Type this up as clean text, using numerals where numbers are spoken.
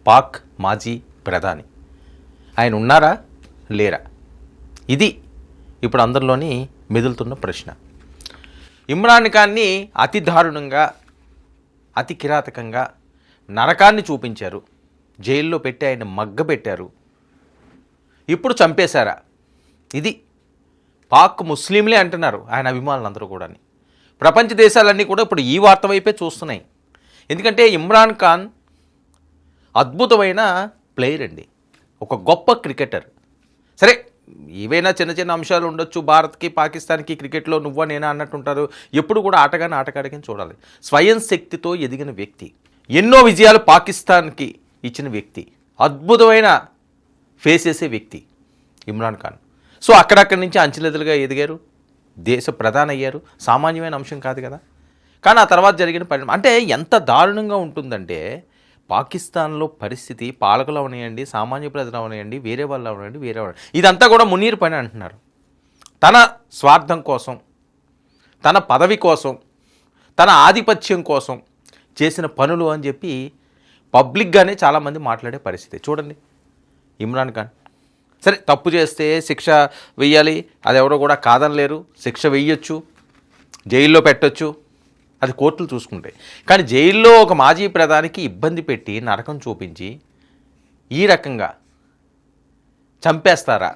పాక్ మాజీ ప్రధాని. ఆయన ఉన్నారా లేరా? ఇది ఇప్పుడు అందరిలోని మెదులుతున్న ప్రశ్న. ఇమ్రాన్ ఖాన్ని అతి దారుణంగా, అతి కిరాతకంగా నరకాన్ని చూపించారు, జైల్లో పెట్టి ఆయన మగ్గబెట్టారు. ఇప్పుడు చంపేశారా? ఇది పాక్ ముస్లింలే అంటున్నారు ఆయన అభిమానులందరూ కూడా. ప్రపంచ దేశాలన్నీ కూడా ఇప్పుడు ఈ వార్త వైపే చూస్తున్నాయి. ఎందుకంటే ఇమ్రాన్ ఖాన్ అద్భుతమైన ప్లేయర్ అండి, ఒక గొప్ప క్రికెటర్. సరే, ఏవైనా చిన్న చిన్న అంశాలు ఉండొచ్చు, భారత్కి పాకిస్తాన్కి క్రికెట్లో నువ్వా నేనా అన్నట్టుంటారు. ఎప్పుడు కూడా ఆటగాని ఆటగాడికి చూడాలి. స్వయం శక్తితో ఎదిగిన వ్యక్తి, ఎన్నో విజయాలు పాకిస్తాన్కి ఇచ్చిన వ్యక్తి, అద్భుతమైన ఫేస్ చేసే వ్యక్తి ఇమ్రాన్ ఖాన్. సో అక్కడక్కడి నుంచి అంచెలెదలుగా ఎదిగారు, దేశ ప్రధాని అయ్యారు. సామాన్యమైన అంశం కాదు కదా. కానీ ఆ తర్వాత జరిగిన పరిణామం అంటే ఎంత దారుణంగా ఉంటుందంటే, పాకిస్తాన్లో పరిస్థితి పాలకులు అవనియండి, సామాన్య ప్రజలు అవనియండి, వేరే వాళ్ళు అవనియండి, వేరే వాళ్ళు, ఇదంతా కూడా మునీర్ పని అంటున్నారు. తన స్వార్థం కోసం, తన పదవి కోసం, తన ఆధిపత్యం కోసం చేసిన పనులు అని చెప్పి పబ్లిక్గానే చాలామంది మాట్లాడే పరిస్థితి. చూడండి ఇమ్రాన్ ఖాన్. సరే, తప్పు చేస్తే శిక్ష వెయ్యాలి, అది ఎవరో కూడా కాదనలేరు. శిక్ష వెయ్యొచ్చు, జైల్లో పెట్టొచ్చు, అది కోర్టులు చూసుకుంటాయి. కానీ జైల్లో ఒక మాజీ ప్రధానికి ఇబ్బంది పెట్టి నరకం చూపించి ఈ రకంగా చంపేస్తారా?